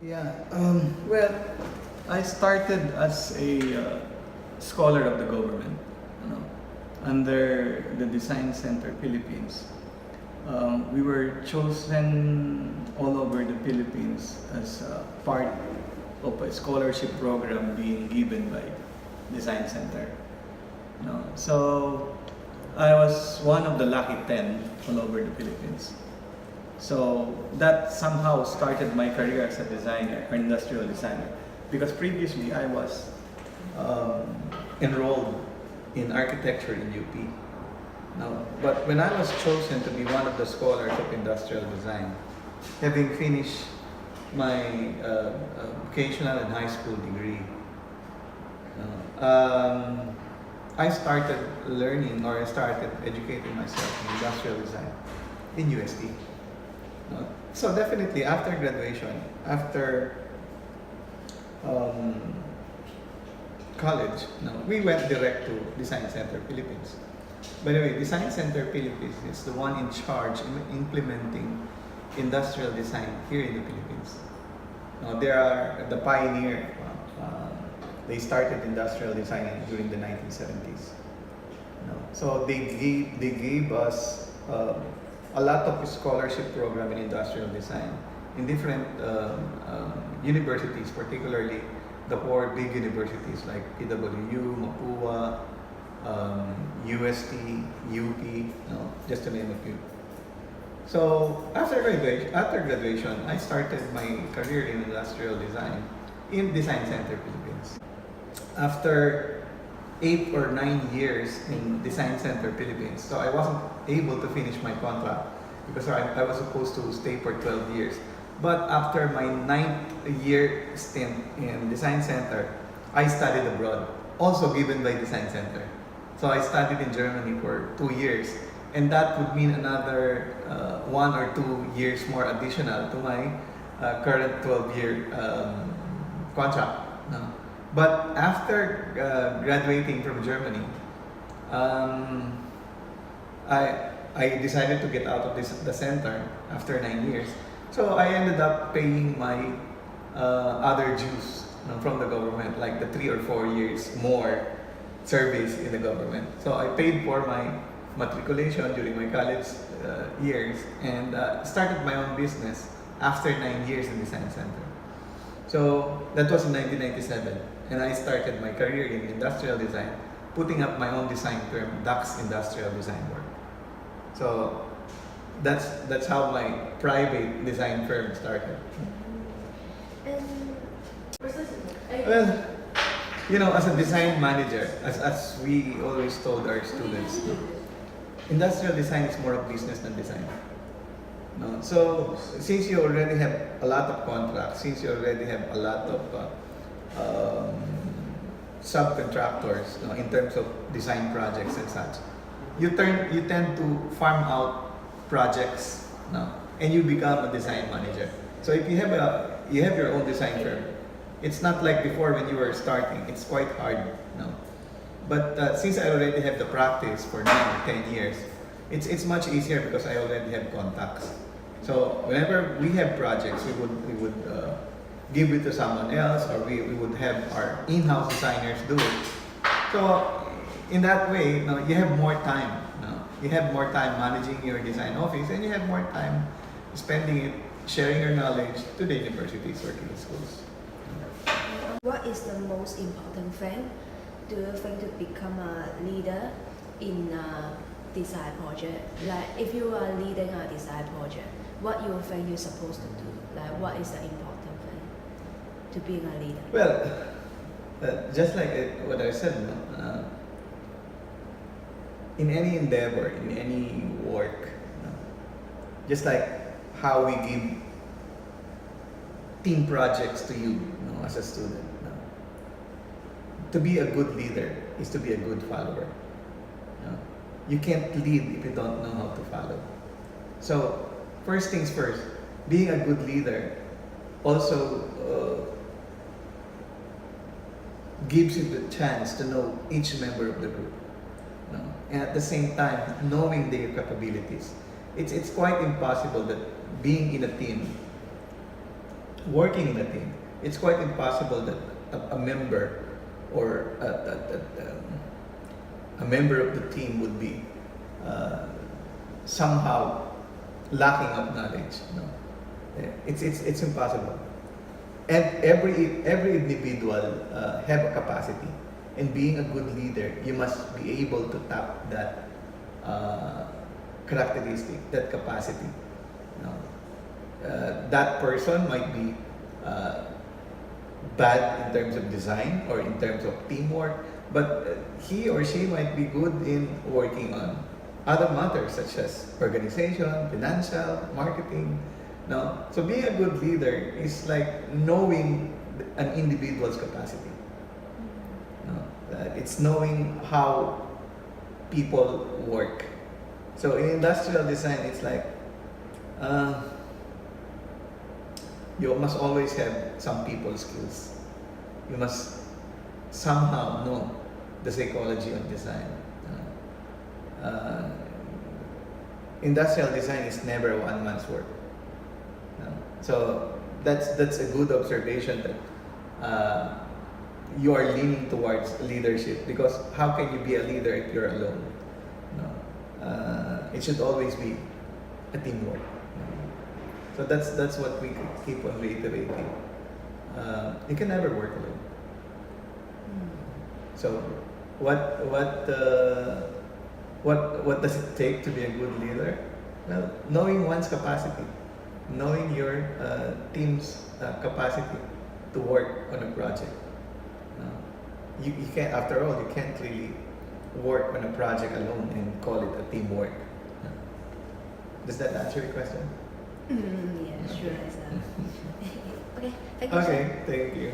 Yeah, well, I started as a scholar of the government, you know, under the Design Center Philippines. We were chosen all over the Philippines as part of a scholarship program being given by Design Center. You know, so I was one of the lucky 10 all over the Philippines. So that somehow started my career as a designer, or industrial designer. Because previously I was um, enrolled in architecture in UP. No, but when I was chosen to be one of the scholars of industrial design, having finished my vocational and high school degree, I started learning, or I started educating myself in industrial design in UST. No? So definitely after graduation, after um, college, no, we went direct to Design Center Philippines. By the way, Design Center Philippines is the one in charge in implementing industrial design here in the Philippines. They are the pioneer. They started industrial design during the 1970s. So they gave us a lot of scholarship program in industrial design in different universities, particularly the four big universities like PWU, Mapua, UST, UP, just to name a few. So after graduation, I started my career in industrial design in Design Center Philippines. After 8 or 9 years in Design Center Philippines, so I wasn't able to finish my contract because I was supposed to stay for 12 years. But after my 9th year stint in Design Center, I studied abroad, also given by Design Center. So I studied in Germany for 2 years, and that would mean another 1 or 2 years more additional to my current 12-year contract. No? But after graduating from Germany, I decided to get out of the center after 9 years. So I ended up paying my other dues from the government, like the 3 or 4 years more service in the government. So I paid for my matriculation during my college years and started my own business after 9 years in Design Center. So that was in 1997, and I started my career in industrial design, putting up my own design firm, Dax Industrial Design Work. So that's how my private design firm started. And Well, as a design manager, as we always told our students, industrial design is more of business than design. No? So since you already have a lot of contracts, since you already have a lot of subcontractors in terms of design projects and such, you tend to farm out projects, and you become a design manager. So if you have your own design firm, it's not like before when you were starting. It's quite hard, But since I already have the practice for 9 or 10 years, it's much easier because I already have contacts. So whenever we have projects, we would give it to someone else, or we would have our in-house designers do it. So in that way, you have more time. You have more time managing your design office, and you have more time spending it sharing your knowledge to the universities or to the schools. what is the most important thing do you think to become a leader in a design project? Like if you are leading a design project, what you think you're supposed to do? Like what is the important thing to being a leader? Well, just like what I said, in any endeavor, in any work, just like how we give team projects to you, as a student. To be a good leader is to be a good follower. You can't lead if you don't know how to follow. So, first things first, being a good leader also gives you the chance to know each member of the group. And at the same time, knowing their capabilities. It's quite impossible that being in a team working in a team, it's quite impossible that a member or a member of the team would be somehow lacking of knowledge. No, it's impossible. And every individual have a capacity, and being a good leader, you must be able to tap that characteristic, that capacity. No? That person might be bad in terms of design or in terms of teamwork, but he or she might be good in working on other matters such as organization, financial, marketing. No? So being a good leader is like knowing an individual's capacity. No? It's knowing how people work. So in industrial design, it's like you must always have some people skills. You must somehow know the psychology of design. Industrial design is never one man's work. So that's a good observation that you are leaning towards leadership, because how can you be a leader if you're alone? It should always be a teamwork. So that's what we keep on reiterating. You can never work alone. So what does it take to be a good leader? Well, knowing one's capacity, knowing your team's capacity to work on a project. You can't, after all, you can't really work on a project alone and call it a teamwork. Does that answer your question? Yeah, sure. Okay, thank you. Okay, thank you.